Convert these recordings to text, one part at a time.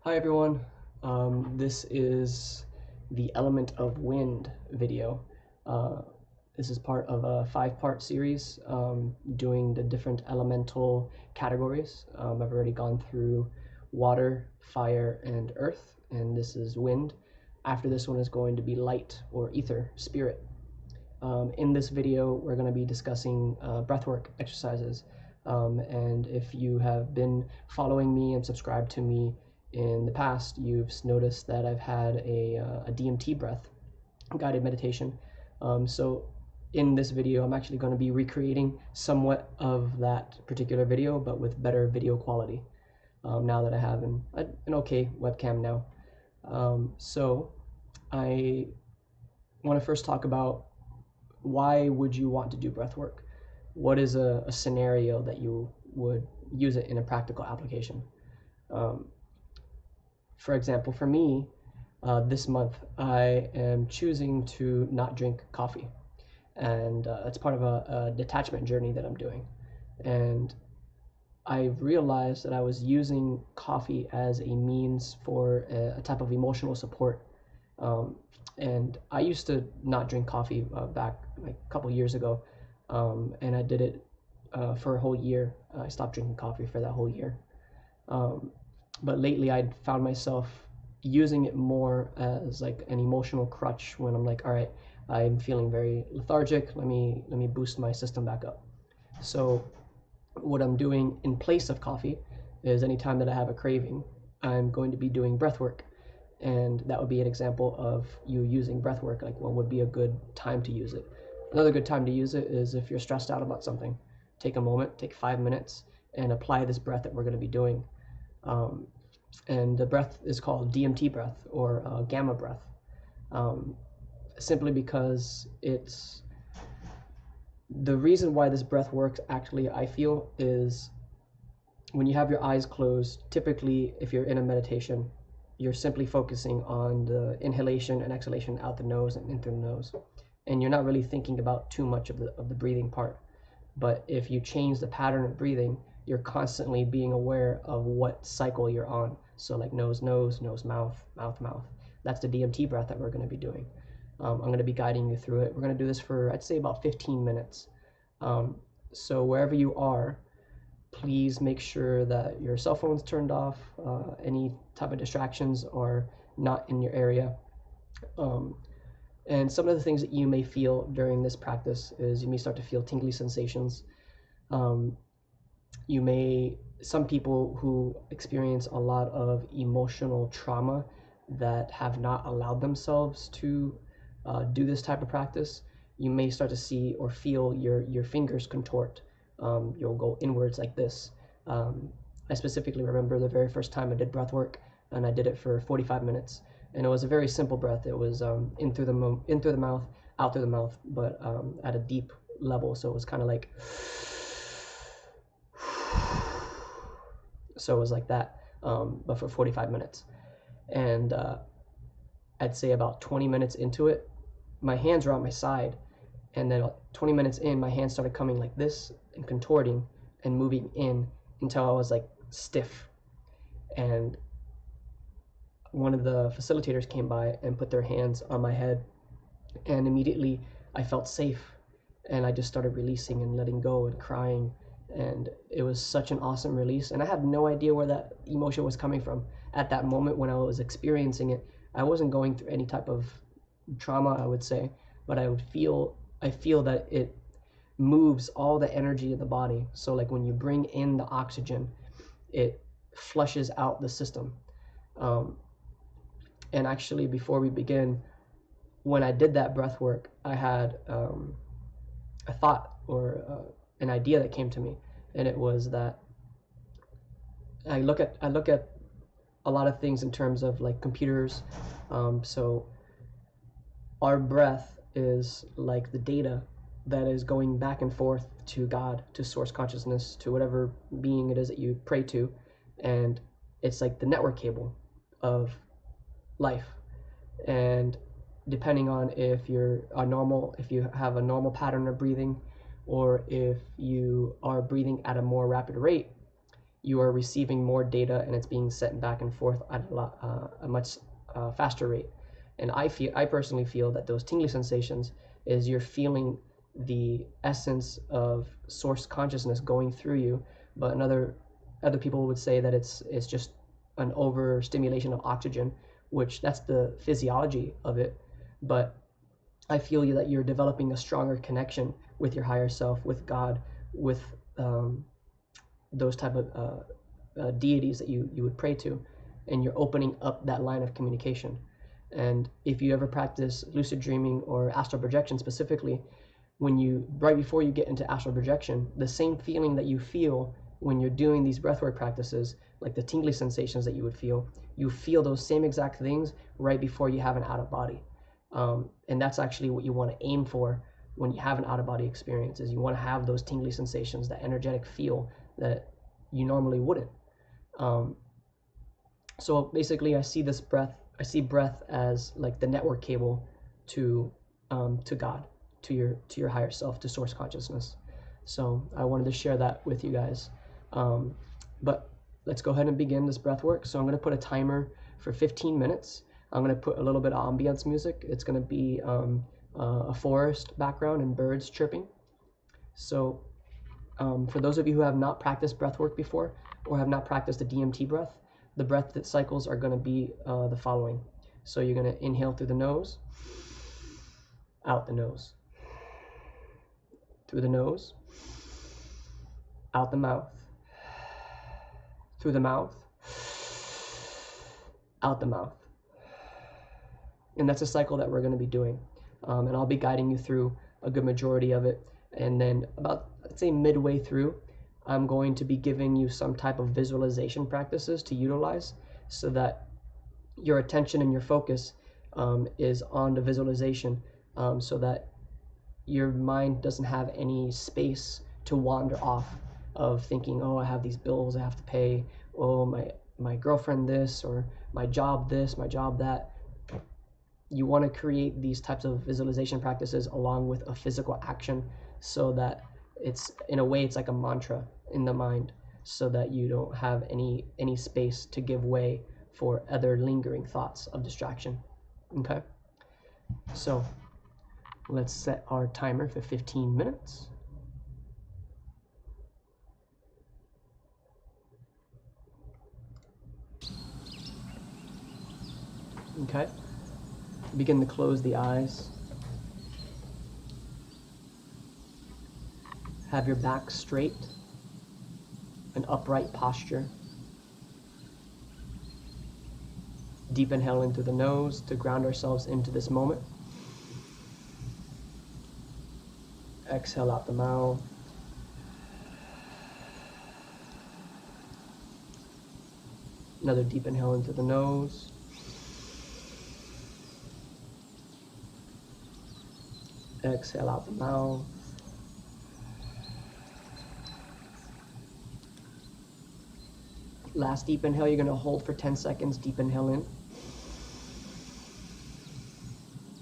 Hi everyone, this is the element of wind video. Uh, this is part of a 5-part series doing the different elemental categories. I've already gone through water, fire, and earth, and this is wind. After this one is going to be light or ether, spirit. In this video, we're going to be discussing breathwork exercises. And if you have been following me and subscribed to me in the past, you've noticed that I've had a DMT breath, guided meditation. So in this video, I'm actually going to be recreating somewhat of that particular video, but with better video quality now that I have an okay webcam now. So I want to first talk about why would you want to do breath work? What is a scenario that you would use it in a practical application? For example, for me, this month I am choosing to not drink coffee, and it's part of a detachment journey that I'm doing. And I realized that I was using coffee as a means for a type of emotional support. And I used to not drink coffee back like a couple years ago, and I did it for a whole year. I stopped drinking coffee for that whole year. But lately, I found myself using it more as like an emotional crutch when I'm like, all right, I'm feeling very lethargic. Let me boost my system back up. So what I'm doing in place of coffee is anytime that I have a craving, I'm going to be doing breath work. And that would be an example of you using breath work. Like, what would be a good time to use it? Another good time to use it is if you're stressed out about something. Take a moment, take 5 minutes, and apply this breath that we're going to be doing. And the breath is called DMT breath or gamma breath, simply because it's the reason why this breath works. Actually, I feel is when you have your eyes closed. Typically, if you're in a meditation, you're simply focusing on the inhalation and exhalation out the nose and in through the nose, and you're not really thinking about too much of the breathing part. But if you change the pattern of breathing, you're constantly being aware of what cycle you're on. So like nose, nose, nose, mouth, mouth, mouth. That's the DMT breath that we're going to be doing. I'm going to be guiding you through it. We're going to do this for, I'd say, about 15 minutes. So wherever you are, please make sure that your cell phone's turned off. Any type of distractions are not in your area. And some of the things that you may feel during this practice is you may start to feel tingly sensations. Some people who experience a lot of emotional trauma that have not allowed themselves to do this type of practice, you may start to see or feel your fingers contort. You'll go inwards like this. I specifically remember the very first time I did breath work, and I did it for 45 minutes. And it was a very simple breath. It was in through the mouth, out through the mouth, but at a deep level. So it was kind of like, so it was like that, but for 45 minutes. And I'd say about 20 minutes into it, my hands were on my side, and then 20 minutes in, my hands started coming like this and contorting and moving in until I was like stiff. And one of the facilitators came by and put their hands on my head, and immediately I felt safe, and I just started releasing and letting go and crying. And it was such an awesome release, and I had no idea where that emotion was coming from. At that moment when I was experiencing it, I wasn't going through any type of trauma, I would say, but I feel that it moves all the energy in the body. So like when you bring in the oxygen, it flushes out the system. And actually, before we begin, when I did that breath work, I had a thought or an idea that came to me, and it was that I look at a lot of things in terms of like computers. So our breath is like the data that is going back and forth to God, to source consciousness, to whatever being it is that you pray to, and it's like the network cable of life. And depending on if you have a normal pattern of breathing, or if you are breathing at a more rapid rate, you are receiving more data and it's being sent back and forth at a much faster rate. And I personally feel that those tingly sensations is you're feeling the essence of source consciousness going through you, but other people would say that it's just an overstimulation of oxygen, which that's the physiology of it. But I feel that you're developing a stronger connection with your higher self, with God, with those type of deities that you would pray to, and you're opening up that line of communication. And if you ever practice lucid dreaming or astral projection specifically, right before you get into astral projection, the same feeling that you feel when you're doing these breathwork practices, like the tingly sensations that you feel those same exact things right before you have an out of body. And that's actually what you want to aim for when you have an out of body experience, is you want to have those tingly sensations, that energetic feel that you normally wouldn't. So basically I see breath as like the network cable to God, to your higher self, to source consciousness. So I wanted to share that with you guys. But let's go ahead and begin this breath work. So I'm going to put a timer for 15 minutes. I'm going to put a little bit of ambience music. It's going to be a forest background and birds chirping. So for those of you who have not practiced breath work before, or have not practiced the DMT breath, the breath cycles are going to be the following. So you're going to inhale through the nose, out the nose, through the nose, out the mouth, through the mouth, out the mouth. And that's a cycle that we're going to be doing. And I'll be guiding you through a good majority of it. And then about, let's say, midway through, I'm going to be giving you some type of visualization practices to utilize, so that your attention and your focus is on the visualization, so that your mind doesn't have any space to wander off of thinking, oh, I have these bills I have to pay, oh, my girlfriend this, or my job this, my job that. You want to create these types of visualization practices along with a physical action, so that it's, in a way, it's like a mantra in the mind, so that you don't have any space to give way for other lingering thoughts of distraction. Okay, so let's set our timer for 15 minutes. Okay, begin to close the eyes. Have your back straight, an upright posture. Deep inhale in through the nose to ground ourselves into this moment. Exhale out the mouth. Another deep inhale into the nose. Exhale out the mouth. Last deep inhale, you're going to hold for 10 seconds. Deep inhale in.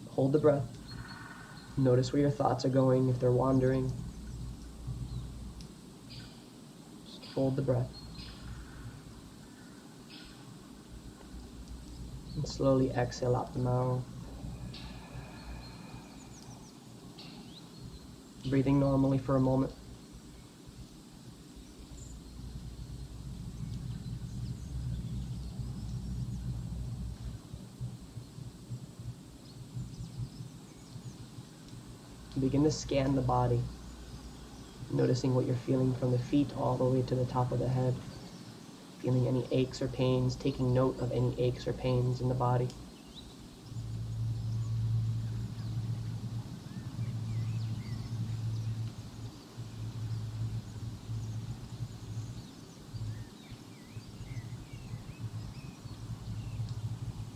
Hold the breath. Notice where your thoughts are going, if they're wandering. Just hold the breath. And slowly exhale out the mouth. Breathing normally for a moment. Begin to scan the body, noticing what you're feeling from the feet all the way to the top of the head. Feeling any aches or pains, taking note of any aches or pains in the body.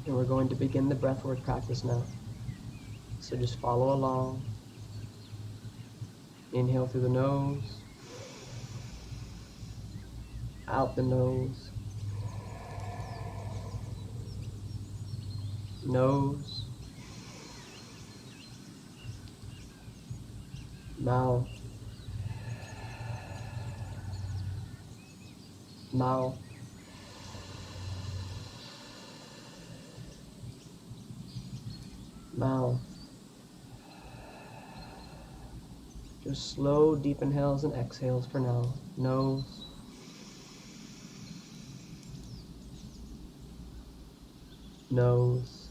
And we're going to begin the breathwork practice now. So just follow along. Inhale through the nose, out the nose, nose, mouth, mouth, mouth. Just slow, deep inhales and exhales for now. Nose, nose,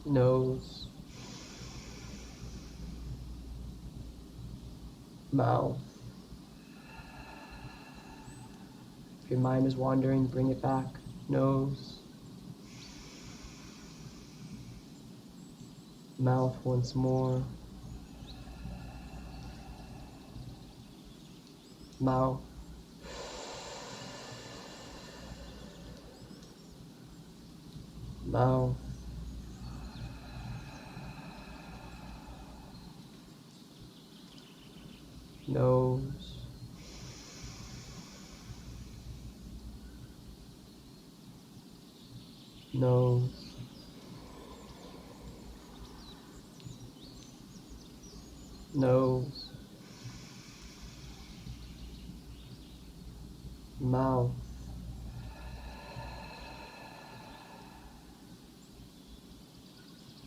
nose, mouth. If your mind is wandering, bring it back. Nose, mouth once more, mouth, mouth, nose, nose, nose, mouth,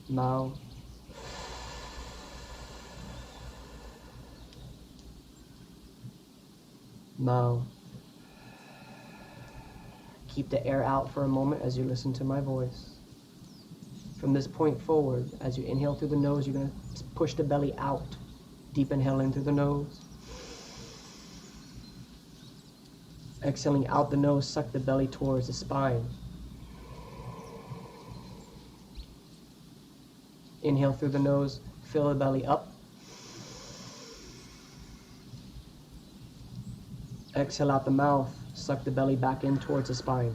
mouth, mouth. Keep the air out for a moment as you listen to my voice. From this point forward, as you inhale through the nose, you're going to push the belly out. Deep inhale in through the nose. Exhaling out the nose, suck the belly towards the spine. Inhale through the nose, fill the belly up. Exhale out the mouth, suck the belly back in towards the spine.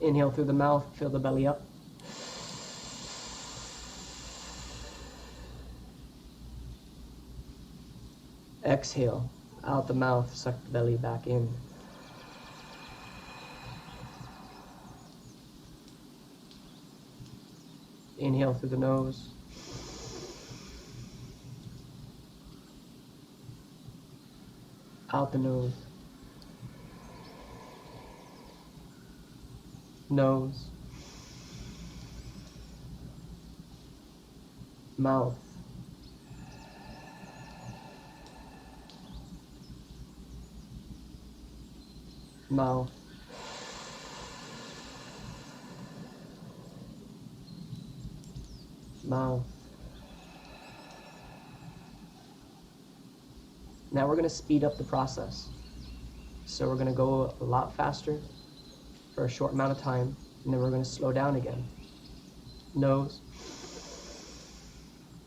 Inhale through the mouth, fill the belly up. Exhale out the mouth, suck the belly back in. Inhale through the nose. Out the nose. Nose. Mouth. Mouth. Mouth. Now we're going to speed up the process. So we're going to go a lot faster for a short amount of time, and then we're going to slow down again. Nose.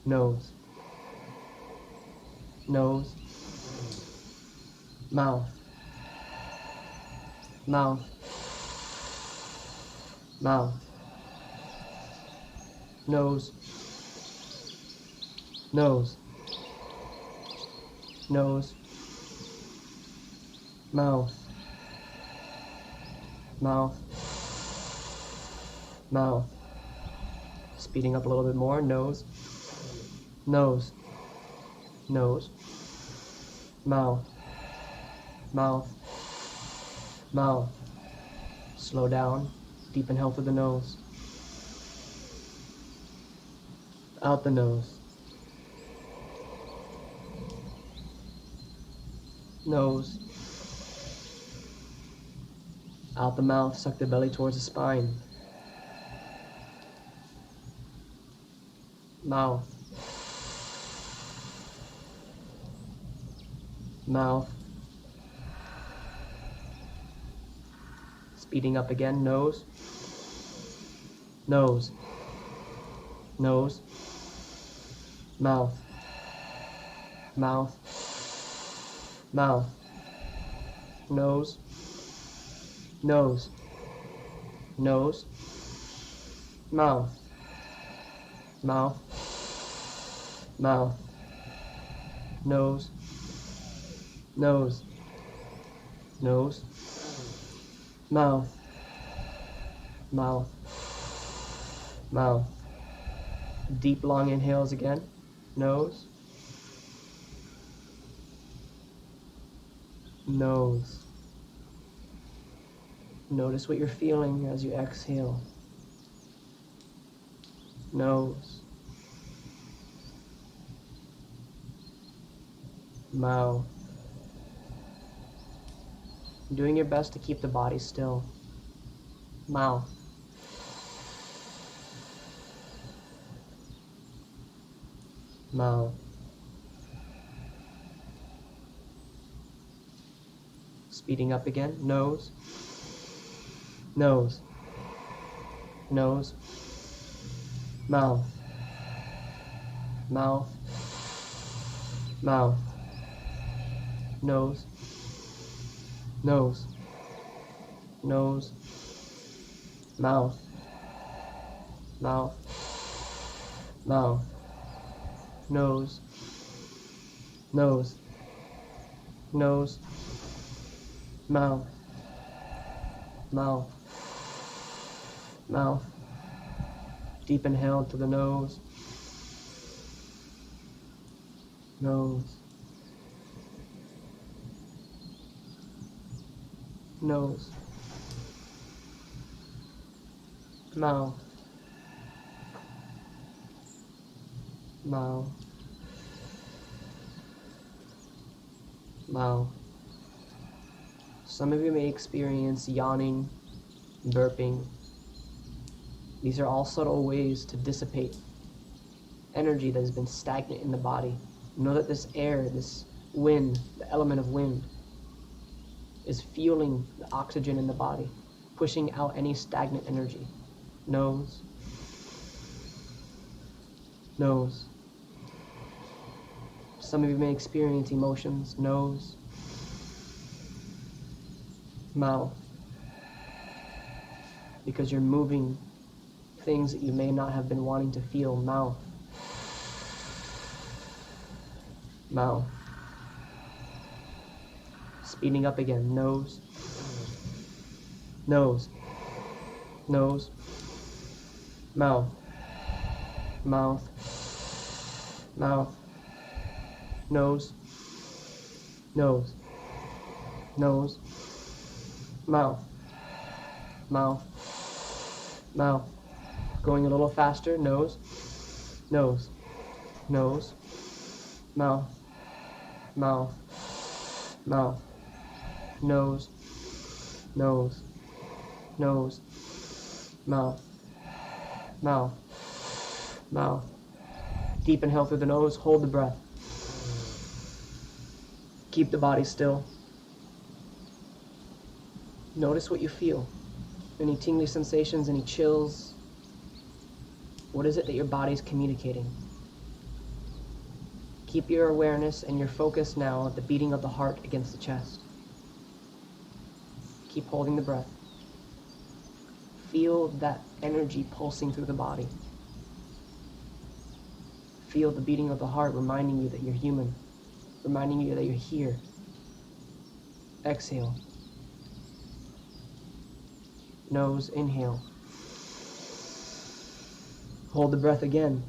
Nose. Nose. Mouth. Mouth. Mouth. Nose. Nose. Nose. Mouth. Mouth. Mouth. Speeding up a little bit more. Nose. Nose. Nose. Mouth. Mouth. Mouth. Slow down. Deep inhale through the nose. Out the nose. Nose. Out the mouth, suck the belly towards the spine. Mouth. Mouth. Speeding up again, nose. Nose. Nose. Mouth. Mouth. Mouth. Nose. Nose. Nose. Mouth. Mouth. Mouth. Nose. Nose. Nose. Mouth. Mouth. Mouth. Deep, long inhales again. Nose. Nose. Notice what you're feeling as you exhale. Nose. Mouth. Doing your best to keep the body still. Mouth. Mouth. Speeding up again. Nose. Nose. Nose. Mouth. Mouth. Mouth. Nose. Nose. Nose. Mouth. Mouth. Mouth. Nose. Nose. Nose. Mouth. Mouth. Mouth. Deep inhale to the nose. Nose. Nose. Mouth. Mouth. Mouth. Some of you may experience yawning, burping. These are all subtle ways to dissipate energy that has been stagnant in the body. Know that this air, this wind, the element of wind, is fueling the oxygen in the body, pushing out any stagnant energy. Nose. Nose. Some of you may experience emotions. Nose. Mouth. Because you're moving things that you may not have been wanting to feel. Mouth. Mouth. Speeding up again. Nose. Nose. Nose. Mouth. Mouth. Mouth. Nose. Nose. Nose. Mouth. Mouth. Mouth. Going a little faster. Nose. Nose. Nose. Mouth. Mouth. Mouth. Nose. Nose. Nose. Mouth. Mouth. Mouth. Deep inhale through the nose. Hold the breath. Keep the body still. Notice what you feel. Any tingly sensations, any chills? What is it that your body's communicating? Keep your awareness and your focus now at the beating of the heart against the chest. Keep holding the breath. Feel that energy pulsing through the body. Feel the beating of the heart reminding you that you're human, reminding you that you're here. Exhale. Nose, inhale. Hold the breath again.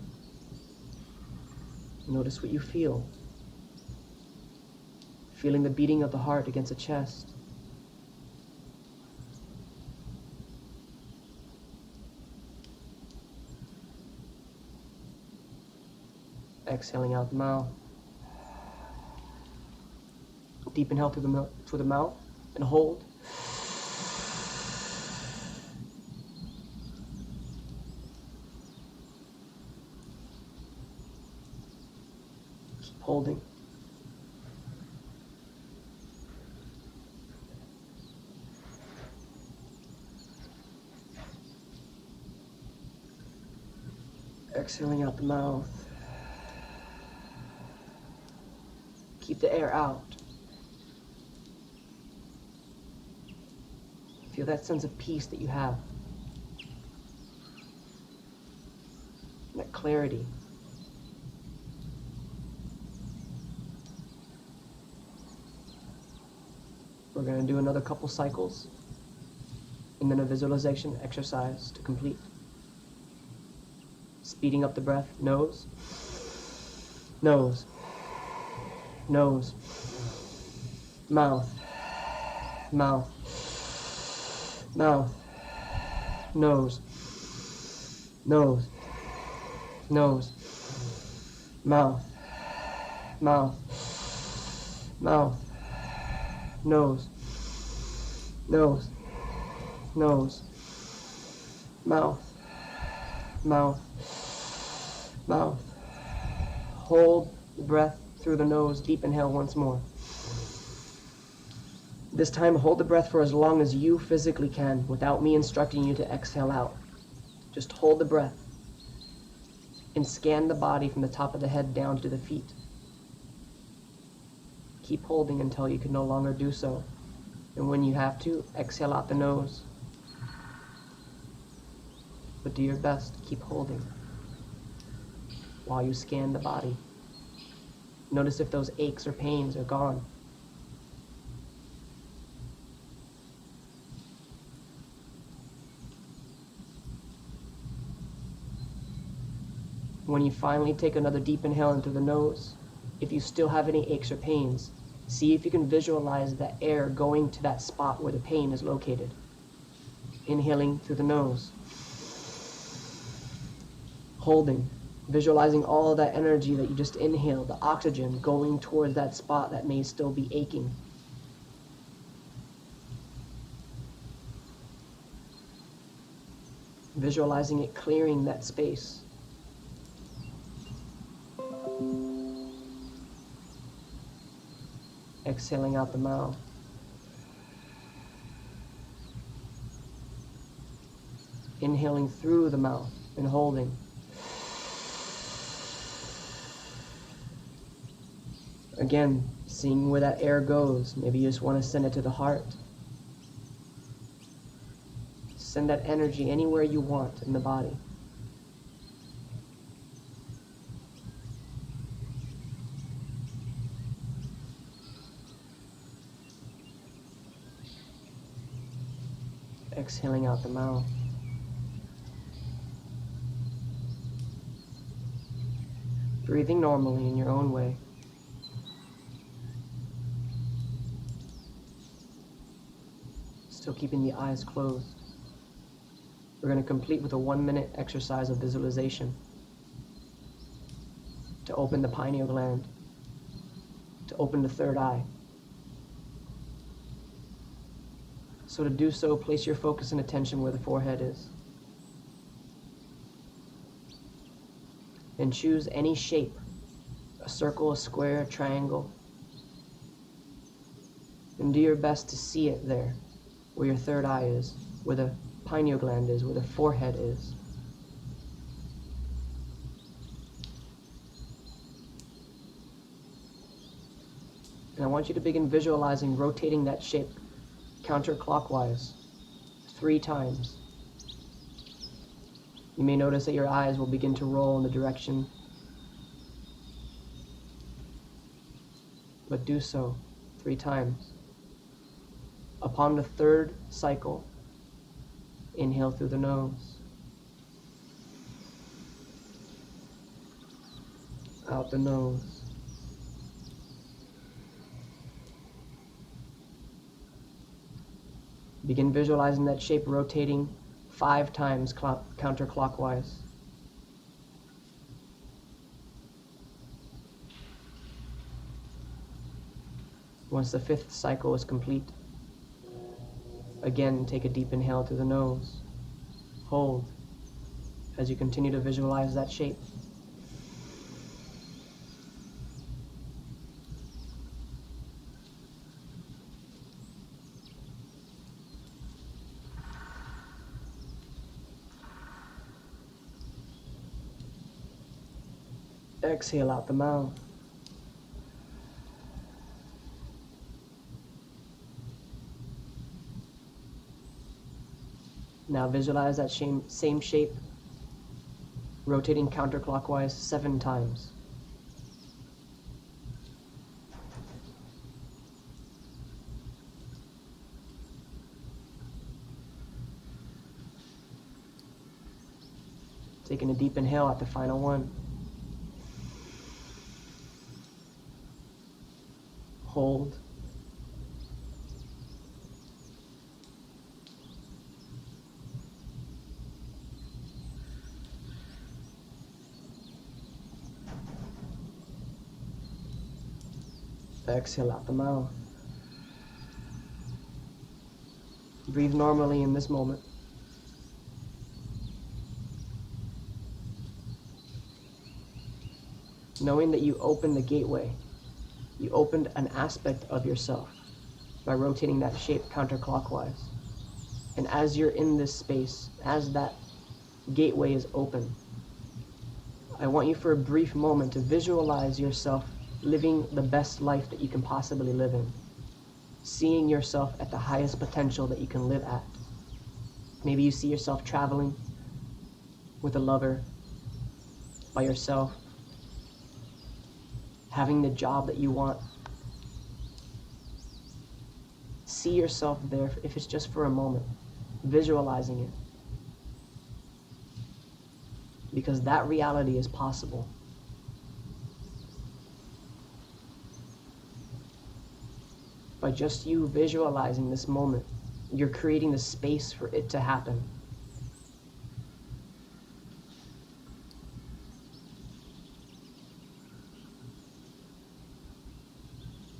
Notice what you feel. Feeling the beating of the heart against the chest. Exhaling out the mouth. Deep inhale through the mouth and hold. Keep holding. Exhaling out the mouth. Keep the air out. Feel that sense of peace that you have. That clarity. We're going to do another couple cycles and then a visualization exercise to complete. Speeding up the breath. Nose, nose, nose, mouth, mouth, mouth, nose, nose, nose, mouth, mouth, mouth, nose, nose, nose, mouth, mouth, mouth. Hold the breath through the nose. Deep inhale once more. This time, hold the breath for as long as you physically can without me instructing you to exhale out. Just hold the breath and scan the body from the top of the head down to the feet. Keep holding until you can no longer do so. And when you have to, exhale out the nose. But do your best, keep holding while you scan the body. Notice if those aches or pains are gone. When you finally take another deep inhale into the nose, if you still have any aches or pains, see if you can visualize the air going to that spot where the pain is located. Inhaling through the nose. Holding, visualizing all of that energy that you just inhaled, the oxygen going towards that spot that may still be aching. Visualizing it clearing that space. Exhaling out the mouth. Inhaling through the mouth and holding. Again, seeing where that air goes. Maybe you just want to send it to the heart. Send that energy anywhere you want in the body. Exhaling out the mouth. Breathing normally in your own way. Still keeping the eyes closed. We're going to complete with a 1-minute exercise of visualization to open the pineal gland, to open the third eye. So to do so, place your focus and attention where the forehead is. And choose any shape, a circle, a square, a triangle. And do your best to see it there, where your third eye is, where the pineal gland is, where the forehead is. And I want you to begin visualizing rotating that shape counterclockwise 3 times. You may notice that your eyes will begin to roll in the direction, but do so 3 times. Upon the 3rd cycle, inhale through the nose, out the nose. Begin visualizing that shape rotating 5 times counterclockwise. Once the 5th cycle is complete, again take a deep inhale through the nose. Hold as you continue to visualize that shape. Exhale out the mouth. Now visualize that same shape rotating counterclockwise 7 times. Taking a deep inhale at the final one. Hold. Exhale out the mouth. Breathe normally in this moment. Knowing that you opened the gateway, you opened an aspect of yourself by rotating that shape counterclockwise. And as you're in this space, as that gateway is open, I want you for a brief moment to visualize yourself living the best life that you can possibly live in. Seeing yourself at the highest potential that you can live at. Maybe you see yourself traveling with a lover, by yourself, having the job that you want. See yourself there, if it's just for a moment, visualizing it. Because that reality is possible. By just you visualizing this moment, you're creating the space for it to happen.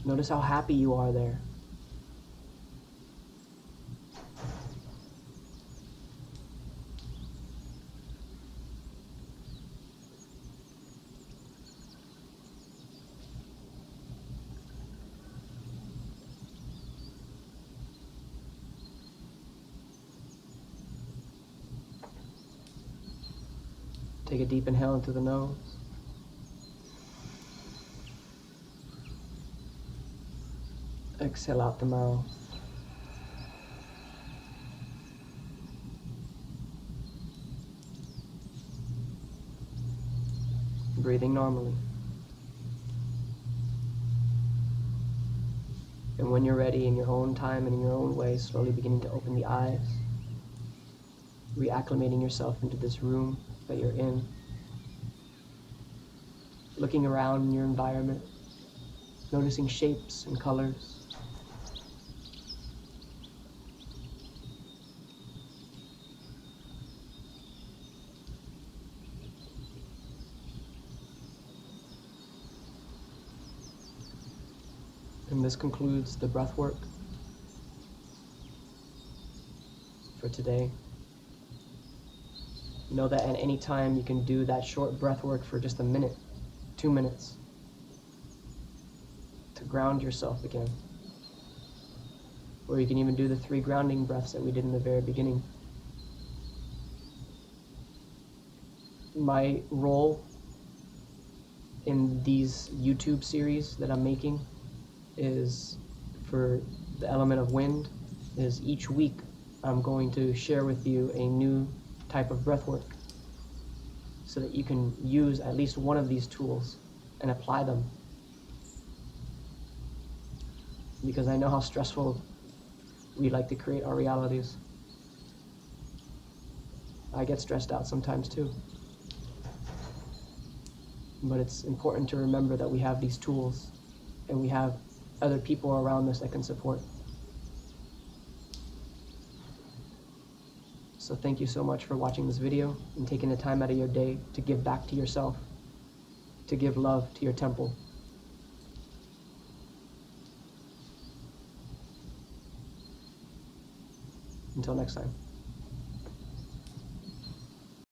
Notice how happy you are there. Take a deep inhale into the nose. Exhale out the mouth. Breathing normally. And when you're ready, in your own time and in your own way, slowly beginning to open the eyes, reacclimating yourself into this room that you're in, looking around in your environment, noticing shapes and colors. And this concludes the breath work for today. Know that at any time you can do that short breath work for just a minute, 2 minutes, to ground yourself again. Or you can even do the 3 grounding breaths that we did in the very beginning. My role in these YouTube series that I'm making is, for the element of wind, is each week I'm going to share with you a new type of breath work so that you can use at least one of these tools and apply them. Because I know how stressful we like to create our realities. I get stressed out sometimes too. But it's important to remember that we have these tools and we have other people around us that can support. So thank you so much for watching this video and taking the time out of your day to give back to yourself, to give love to your temple. Until next time.